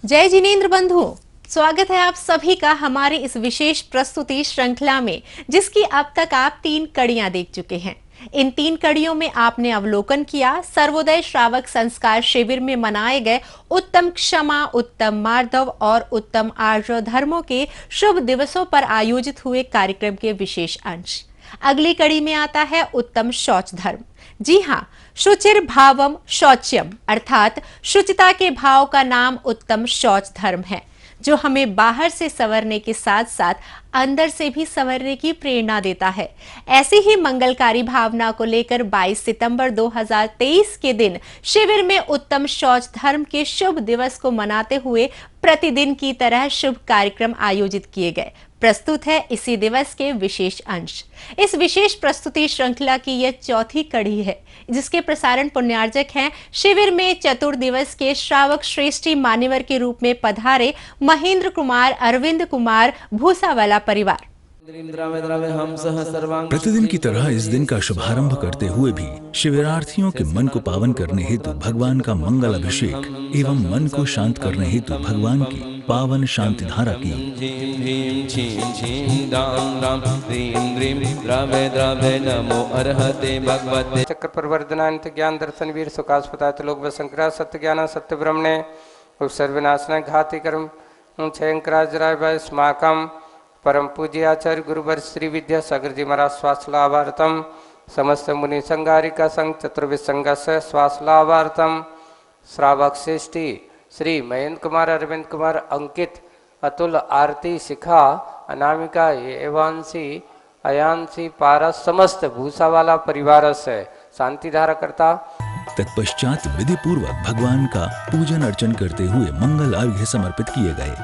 जय जिनेंद्र बंधु, स्वागत है आप सभी का हमारी इस विशेष प्रस्तुति श्रृंखला में, जिसकी अब तक आप 3 कड़ियां देख चुके हैं। इन 3 कड़ियों में आपने अवलोकन किया सर्वोदय श्रावक संस्कार शिविर में मनाए गए उत्तम क्षमा, उत्तम मार्दव और उत्तम आर्य धर्मों के शुभ दिवसों पर आयोजित हुए कार्यक्रम के विशेष अंश। अगली कड़ी में आता है उत्तम शौच धर्म। जी हाँ, शुचिर भावम शौच्यम अर्थात शुचिता के भाव का नाम उत्तम शौच धर्म है, जो हमें बाहर से संवरने के साथ साथ अंदर से भी संवरने की प्रेरणा देता है। ऐसी ही मंगलकारी भावना को लेकर 22 सितंबर 2023 के दिन शिविर में उत्तम शौच धर्म के शुभ दिवस को मनाते हुए प्रतिदिन की तरह शुभ कार्यक्रम आयोजित किए गए। प्रस्तुत है इसी दिवस के विशेष अंश। इस विशेष प्रस्तुति श्रृंखला की यह चौथी कड़ी है, जिसके प्रसारण पुण्यार्जक हैं शिविर में चतुर्दिवस के श्रावक श्रेष्ठी मान्यवर के रूप में पधारे महेंद्र कुमार, अरविंद कुमार भूसावाला परिवार। प्रतिदिन की तरह इस दिन का शुभारंभ करते हुए भी शिविरार्थियों के मन को पावन करने हेतु भगवान का मंगल अभिषेक एवं मन को शांत करने हेतु भगवान की पावन शांति धारा की चक्र प्रवर्धनान्त ज्ञान दर्शन वीर सुखास्पदात लोक वसंकरा सत्य ज्ञान सत्य ब्रह्मणे सर्वनाशना घाति कर्म छयंकराजराय भाई स्माकम परम पूज्य आचार्य गुरुवर श्री विद्या सागर जी महाराज स्वास्थ्य लाभार्थम समस्त मुनि संगारिका संघ चतुर्विद संघ से स्वास्थ्य लाभार्थम श्रावक श्रेष्ठी श्री महेंद्र कुमार, अरविंद कुमार, अंकित, अतुल, आरती, शिखा, अनामिका, एवांशी, अयांशी, पारस समस्त भूसावाला परिवार से शांति धारा करता। तत्पश्चात विधि पूर्वक भगवान का पूजन अर्चन करते हुए मंगल अर्घ्य समर्पित किए गए।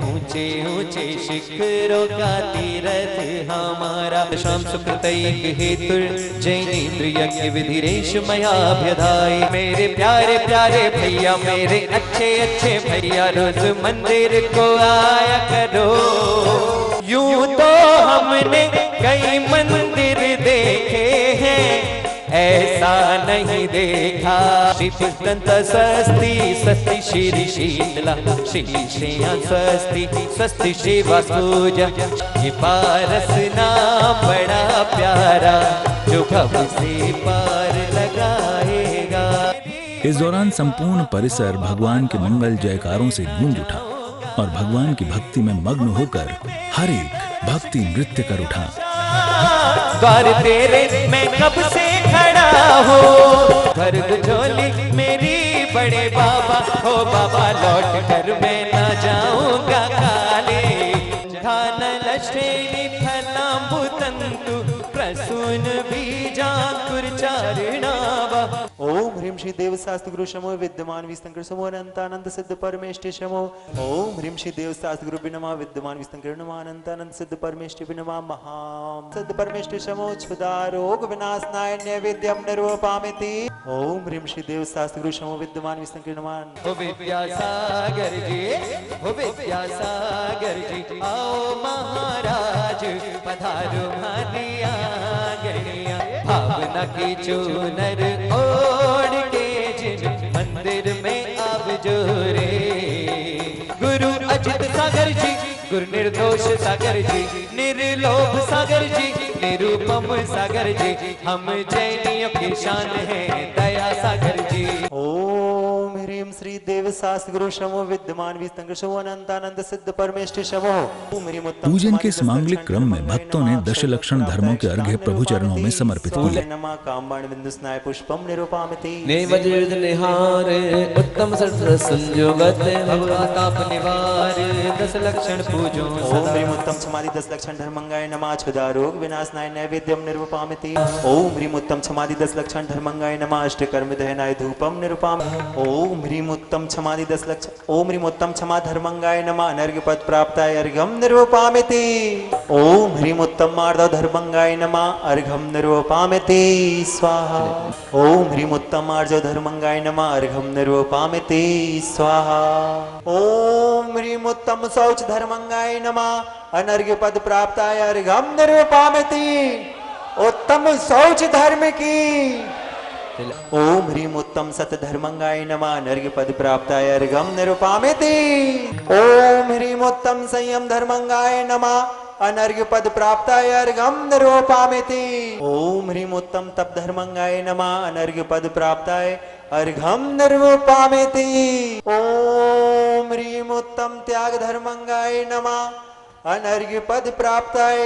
ऊंचे ऊंचे शिखरों का तीरथ हमारा शाम सुकृतैक हेतु जैनेन्द्र यज्ञ विधिरेश मयाभ्यधाय। मेरे प्यारे प्यारे भैया, मेरे अच्छे अच्छे भैया, रोज मंदिर को आया करो। यूं तो हमने कई मंदिर देखे हैं, ऐसा नहीं देखा। श्री पुष्टंत स्वस्ति स्वस्ति श्री शीतला श्री श्रेया स्वस्ति स्वस्ति श्री वास्तुजा। ये पारस नाम बड़ा प्यारा, जो भव से पार लगाएगा। इस दौरान संपूर्ण परिसर भगवान के मंगल जयकारों से गूंज उठा और भगवान की भक्ति में मग्न होकर हर एक भक्ति नृत्य कर उठा। द्वार तेरे मैं कब से खड़ा हूँ, भर झोली मेरी बड़े बाबा, हो बाबा लौट कर मैं न जाऊंगा काले। धान लक्ष्मी फलांबुतंतु प्रसून बीजांकुर चारिणावा। ओम ह्रीं श्री देव शास्त्र गुरु शमो विद्यमान विस्तंकर समो अनंतानंद सिद्ध परमेष्टि शमो। ओम ह्रीं श्री देव शास्त्र गुरु बिनमा विद्यमान विस्तंकर नमः अनंतानंद सिद्ध परमेष्टि बिनमा महाम सिद्ध परमेष्टि शमो क्षुधा रोग विनाशनाय नैवेद्यम निर्वपामिति। ओम ह्रीं श्री देव शास्त्र गुरु शमो विद्यमान विस्तंकर नमः। हो विद्यासागर जी, हो विद्यासागर जी, आओ महाराज पधारो मानिया गणिया। भावना की चूनर ओढ़ के जिन मंदिर में अब जोरे। गुरु अजित सागर जी, गुरु निर्दोष सागर जी, निर्लोभ सागर जी, निरूपम सागर जी, हम जैनियों की शान है दया सागर जी। ओम ह्रीं श्री देव शास्त्र गुरु शमो विद्यमान विस्तंकर शमो अनंतानंद सिद्ध परमेष्टि शमो। पूजन के इस मांगलिक क्रम में भक्तों ने दश लक्षण धर्मों के अर्घ्य प्रभु चरणों में समर्पित किए। उत्तम संजोगत भवताप निवार 10 लक्षण पूजो। ओम ह्रीं उत्तम समाधि 10 लक्षण धर्मंगाय नमः क्षुधा रोग विनाशनाय नैवेद्यम निर्वपामिति। ओम ह्रीं उत्तम समाधि 10 लक्षण धर्मंगाय नमः अष्टकर्म दहनाय धूपम निरुपामि। ओम ह्रीं उत्तम समाधि 10 लक्षण ओम ह्रीं उत्तम क्षमा धर्मंगाय नमः अनर्घ्य पद प्राप्ताय अर्घ्यम निर्वपामिति। ओम ह्रीं उत्तम मार्दव धर्मंगाय नमः अर्घ्यम निर्वपामिति स्वाहा। ओम ह्रीं उत्तम मार्जव धर्मंगाय नमः अर्घ्यम निर्वपामिति स्वाहा। ओम ह्रीं उत्तम शौच धर्मंगाय नमः अनर्घ्य पद प्राप्ताय अर्घ्यम निर्वपामिति। उत्तम शौच धर्म की ओम ह्रीम उत्तम सत धर्मंगाय नमः अनर्घ्य पद प्राप्ताय अर्घम निरुपामिति। ओम ह्रीम उत्तम संयम धर्मंगाय नमः अनर्घ्य पद प्राप्ताय अर्घम निरूपामिति। ओम ह्रीम उत्तम तप धर्मंगाय नमः अनर्घ्य पद प्राप्ताय अर्घम निरूपामिति। ओम ह्रीम उत्तम त्याग धर्मंगाय नमः अनर्घ्य पद प्राप्ताय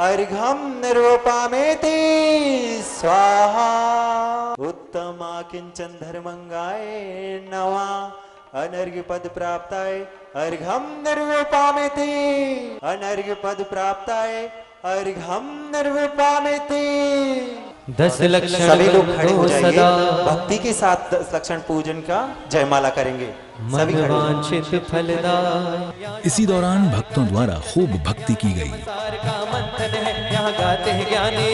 अर्घम निरूपामिति। स्वाहा। उत्तम किंचन धर्मंगाय नमः अनर्घ्य पद प्राप्ताय अर्घम निरूपामिति। अनर्घ्य पद प्राप्ताय अर्घम निरूपामिति। 10 लक्षण सभी लोग खड़े हो बंधो जाइए, सदा भक्ति के साथ 10 लक्षण पूजन का जयमाला करेंगे। सभी खड़े हो जाइए। मनवांछित फलदाय इसी दौरान भक्तों द्वारा खूब भक्ति की गई। संसार का मंथन है, यहाँ गाते हैं ज्ञानी,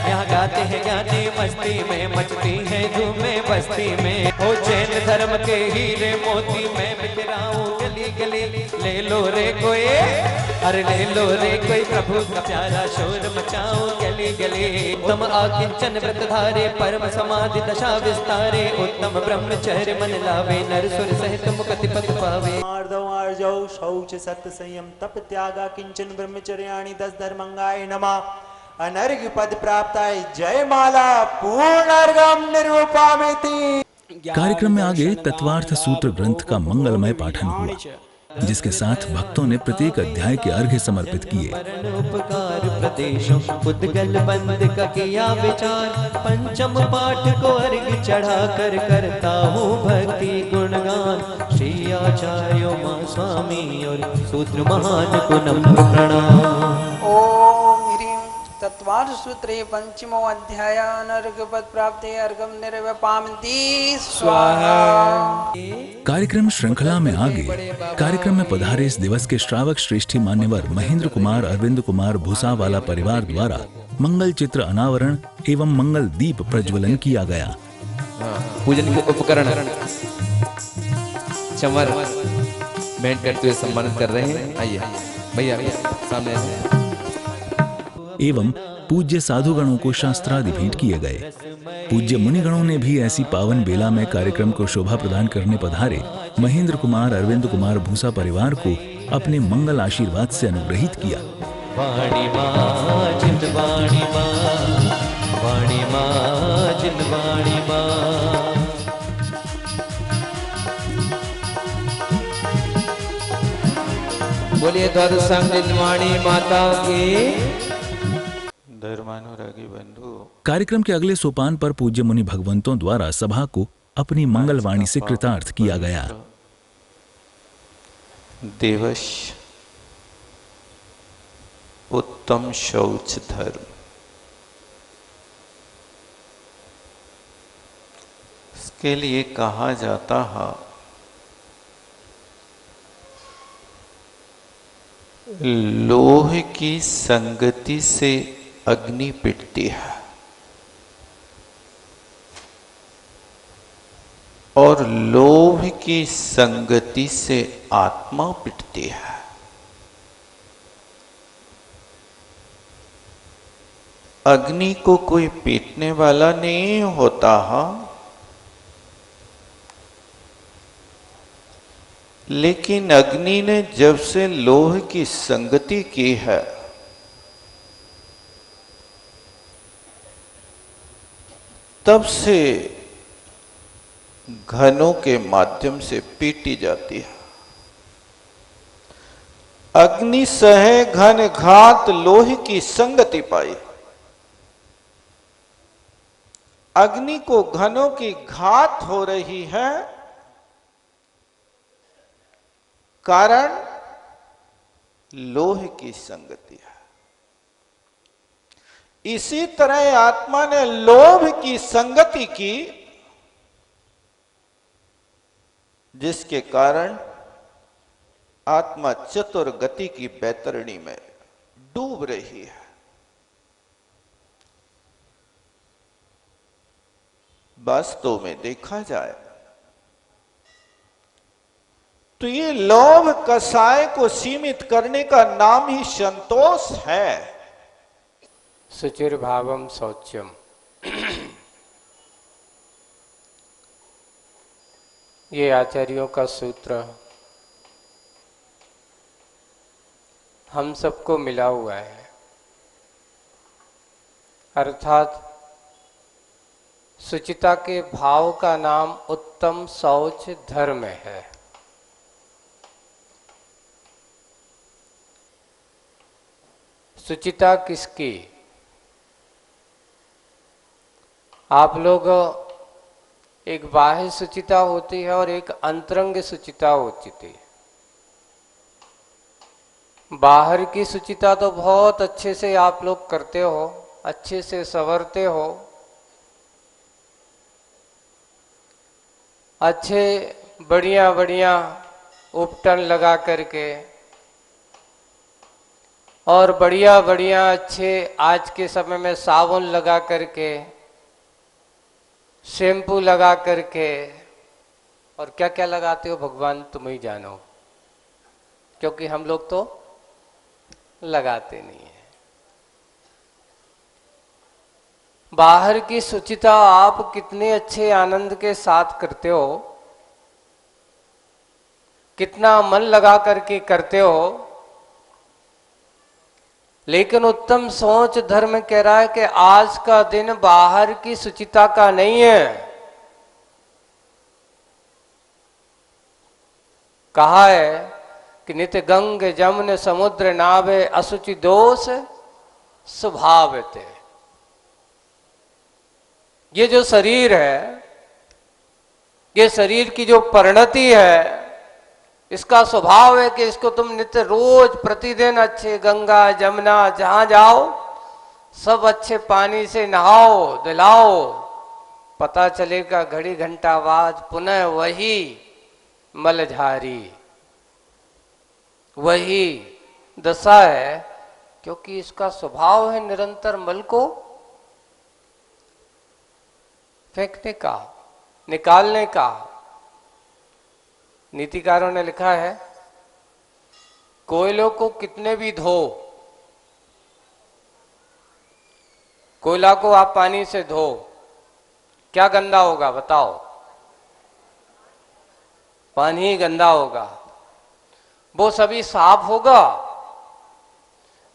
यहाँ गाते हैं ज्ञानी, मस्ती में मचती है धूमे बस्ती में। ओ जैन धर्म के हीरे मोती मैं बिखराऊं गली गली, ले लो रे कोई, अरे ले लो रे कोई, प्रभु का प्यारा शोर मचाऊं गली गली। उत्तम आकिंचन व्रतधारे परम समाधि दशा विस्तारे, उत्तम ब्रह्मचर्य मन लावे नर सुर सहित मुक्ति पद पावे। आर्दव आर्जौ शौच सत्य संयम तप त्यागा किंचन ब्रह्मचर्याणि 10 धर्मंगाय नमः अनर्घ्य पद प्राप्ताय जयमाला पूर्ण अर्घम निरूपामिति। कार्यक्रम में आगे तत्वार्थ सूत्र ग्रंथ का मंगलमय पाठन हुआ, जिसके साथ भक्तों ने प्रत्येक अध्याय के अर्घ्य समर्पित किए। उपकार प्रदेशों उद्गल बंद का किया विचार, पंचम पाठ को अर्घ्य चढ़ा कर करता हूँ भक्ति गुणगान। श्री आचार्य माँ स्वामी और सूत्र महान को नम्र प्रणाम। ओम ह्रीं तत्वार्थ सूत्रे पंचमो अध्याय अनर्घ्य पद प्राप्ते अर्घम निरूपामिति। स्वाहा। कार्यक्रम श्रृंखला में आगे कार्यक्रम में पधारे इस दिवस के श्रावक श्रेष्ठी मान्यवर महेंद्र कुमार अरविंद कुमार भूसावाला परिवार द्वारा मंगल चित्र अनावरण एवं मंगल दीप प्रज्वलन किया गया। पूजन के उपकरण चमर भेंट करते हुए सम्मानित कर रहे हैं। आइए भैया सामने आइए। एवं पूज्य साधुगणों को शास्त्रादि भेंट किए गए। पूज्य मुनिगणों ने भी ऐसी पावन बेला में कार्यक्रम को शोभा प्रदान करने पधारे महेंद्र कुमार अरविंद कुमार भूसा परिवार को अपने मंगल आशीर्वाद से अनुग्रहित किया। वाणी माँ जिन वाणी माँ, वाणी माँ जिन वाणी माँ। बोलिए द्वादशांग जिनवाणी माता की। धर्मानुरागी बंधु, कार्यक्रम के अगले सोपान पर पूज्य मुनि भगवंतों द्वारा सभा को अपनी मंगलवाणी से कृतार्थ किया गया। दिवस उत्तम शौच धर्म। इसके लिए कहा जाता है लोह की संगति से अग्नि पिटती है और लोभ की संगति से आत्मा पिटती है। अग्नि को कोई पीटने वाला नहीं होता है, लेकिन अग्नि ने जब से लोह की संगति की है तब से घनों के माध्यम से पीटी जाती है। अग्नि सहे घन घात लोह की संगति पाई। अग्नि को घनों की घात हो रही है, कारण लोह की संगति है। इसी तरह आत्मा ने लोभ की संगति की, जिसके कारण आत्मा चतुर गति की बैतरणी में डूब रही है। वास्तव में देखा जाए तो ये लोभ कसाय को सीमित करने का नाम ही संतोष है। सुचिर्भावम शौच्यम। ये आचार्यों का सूत्र हम सबको मिला हुआ है, अर्थात शुचिता के भाव का नाम उत्तम शौच धर्म है। शुचिता किसकी? आप लोग, एक बाह्य शुचिता होती है और एक अंतरंग शुचिता होती थी। बाहर की शुचिता तो बहुत अच्छे से आप लोग करते हो, अच्छे से संवरते हो, अच्छे बढ़िया बढ़िया उपटन लगा करके और बढ़िया बढ़िया अच्छे आज के समय में साबुन लगा करके, शैम्पू लगा करके, और क्या क्या लगाते हो भगवान तुम ही जानो, क्योंकि हम लोग तो लगाते नहीं है। बाहर की शुचिता आप कितने अच्छे आनंद के साथ करते हो, कितना मन लगा करके करते हो, लेकिन उत्तम सोच धर्म कह रहा है कि आज का दिन बाहर की शुचिता का नहीं है। कहा है कि नित्य गंग जमुन समुद्र नावे असुचि दोष स्वभावते। ये जो शरीर है, ये शरीर की जो परिणति है, इसका स्वभाव है कि इसको तुम नित्य रोज प्रतिदिन अच्छे गंगा जमुना जहां जाओ सब अच्छे पानी से नहाओ दिलाओ, पता चलेगा घड़ी घंटा बाद पुनः वही मलझारी, वही दशा है, क्योंकि इसका स्वभाव है निरंतर मल को फेंकने का, निकालने का। नीतिकारों ने लिखा है, कोयलों को कितने भी धो, कोयला को आप पानी से धो, क्या गंदा होगा बताओ? पानी ही गंदा होगा। वो सभी साफ होगा?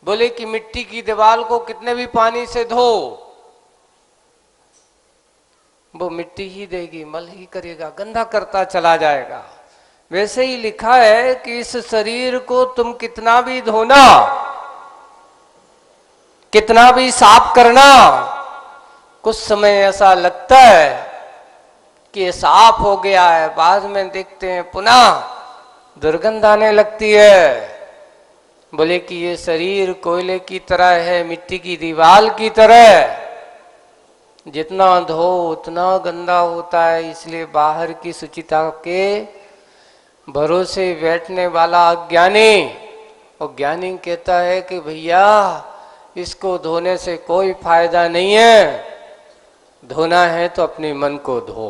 बोले कि मिट्टी की दीवार को कितने भी पानी से धो, वो मिट्टी ही देगी, मल ही करेगा, गंदा करता चला जाएगा। वैसे ही लिखा है कि इस शरीर को तुम कितना भी धोना, कितना भी साफ करना, कुछ समय ऐसा लगता है कि ये साफ हो गया है, बाद में देखते हैं पुनः दुर्गंध आने लगती है। बोले कि ये शरीर कोयले की तरह है, मिट्टी की दीवार की तरह, जितना धो उतना गंदा होता है। इसलिए बाहर की शुचिता के भरोसे बैठने वाला अज्ञानी, और ज्ञानी कहता है कि भैया इसको धोने से कोई फायदा नहीं है, धोना है तो अपने मन को धो।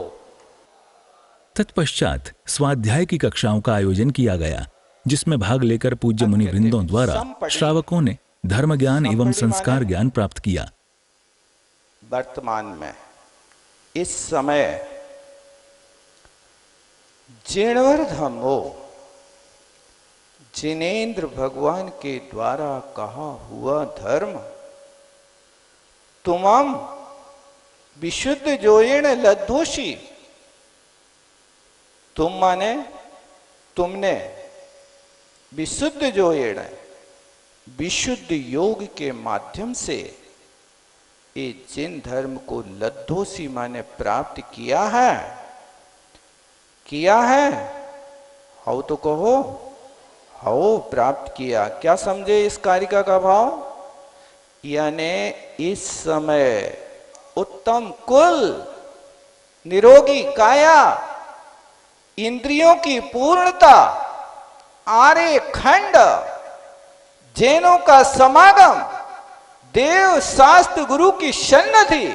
तत्पश्चात स्वाध्याय की कक्षाओं का आयोजन किया गया, जिसमें भाग लेकर पूज्य मुनि वृंदों द्वारा श्रावकों ने धर्म ज्ञान एवं संस्कार ज्ञान प्राप्त किया। वर्तमान में इस समय जिणवर्धमो जिनेन्द्र भगवान के द्वारा कहा हुआ धर्म तुमम विशुद्ध जोयेण लद्धोषी, तुम माने तुमने, विशुद्ध जोयेण विशुद्ध योग के माध्यम से ये जिन धर्म को लद्धोषी माने प्राप्त किया है, किया है, हाउ तो कहो, हाउ प्राप्त किया। क्या समझे इस कारिका का भाव? यानी इस समय उत्तम कुल, निरोगी काया, इंद्रियों की पूर्णता, आर्य खंड, जैनों का समागम, देव शास्त्र गुरु की सन्निधि,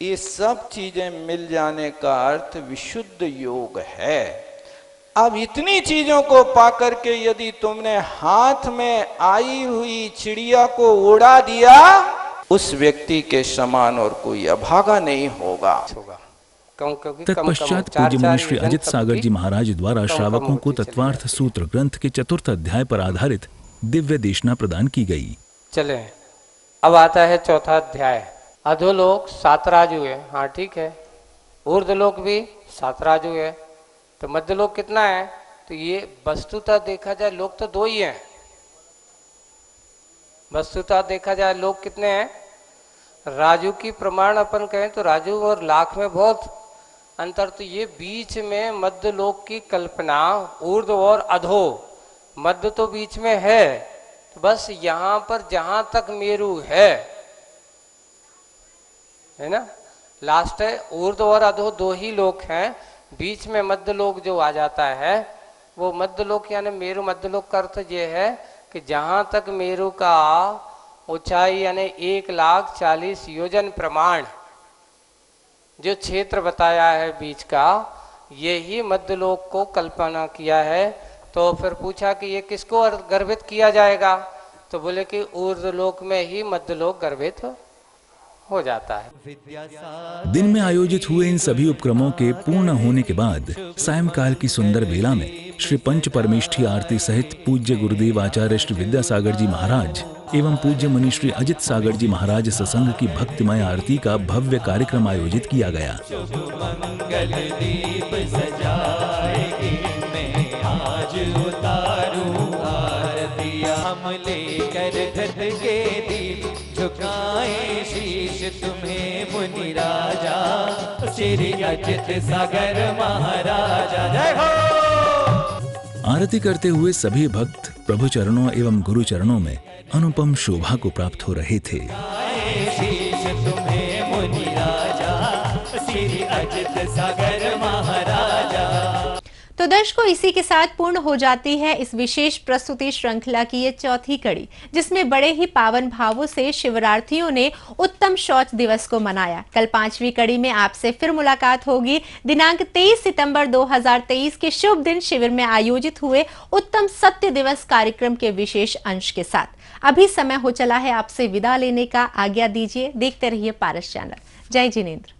ये सब चीजें मिल जाने का अर्थ विशुद्ध योग है। अब इतनी चीजों को पाकर के यदि तुमने हाथ में आई हुई चिड़िया को उड़ा दिया, उस व्यक्ति के समान और कोई अभागा नहीं होगा। तत्पश्चात पूज्य मुनि श्री अजित सागर जी महाराज द्वारा श्रावकों को तत्वार्थ सूत्र ग्रंथ के चतुर्थ अध्याय पर आधारित दिव्य देशना प्रदान की गई। चले अब आता है चौथा अध्याय। अधोलोक 7 राजू है, हाँ ठीक है। ऊर्ध्वलोक भी 7 राजू है, तो मध्यलोक कितना है? तो ये वस्तुतः देखा जाए लोक तो 2 ही हैं। वस्तुतः देखा जाए लोक कितने हैं? राजू की प्रमाण अपन कहें तो राजू और लाख में बहुत अंतर। तो ये बीच में मध्य लोक की कल्पना ऊर्ध्व और अधो, मध्य तो बीच में है। तो बस यहाँ पर जहां तक मेरु है ना, लास्ट है। ऊर्ध्व और अधो 2 ही लोक हैं, बीच में मध्य लोक जो आ जाता है वो मध्य लोक यानी मेरु मध्य लोक का अर्थ ये है कि जहां तक मेरु का ऊंचाई यानी 1,40,000 योजन प्रमाण जो क्षेत्र बताया है बीच का, यही मध्यलोक को कल्पना किया है। तो फिर पूछा कि ये किसको गर्भित किया जाएगा? तो बोले कि ऊर्ध्वलोक में ही मध्यलोक गर्भित हो जाता है। दिन में आयोजित हुए इन सभी उपक्रमों के पूर्ण होने के बाद सायंकाल की सुंदर बेला में श्री पंच परमेष्ठी आरती सहित पूज्य गुरुदेव आचार्य श्री विद्यासागर जी महाराज एवं पूज्य मुनि श्री अजित सागर जी महाराज सत्संग की भक्तिमय आरती का भव्य कार्यक्रम आयोजित किया गया। झुकाए शीश तुम्हें मुनि राजा, श्री अजित सागर महाराजा। जय हो। आरती करते हुए सभी भक्त प्रभु चरणों एवं गुरु चरणों में अनुपम शोभा को प्राप्त हो रहे थे। शीश तुम्हें मुनि राजा, श्री अजित सागर महाराजा। तो दर्शकों, इसी के साथ पूर्ण हो जाती है इस विशेष प्रस्तुति श्रृंखला की ये चौथी कड़ी, जिसमें बड़े ही पावन भावों से शिवरार्थियों ने उत्तम शौच दिवस को मनाया। कल 5वीं कड़ी में आपसे फिर मुलाकात होगी दिनांक 23 सितंबर 2023 के शुभ दिन शिविर में आयोजित हुए उत्तम सत्य दिवस कार्यक्रम के विशेष अंश के साथ। अभी समय हो चला है आपसे विदा लेने का। आज्ञा दीजिए, देखते रहिए पारस चैनल। जय जिनेंद्र।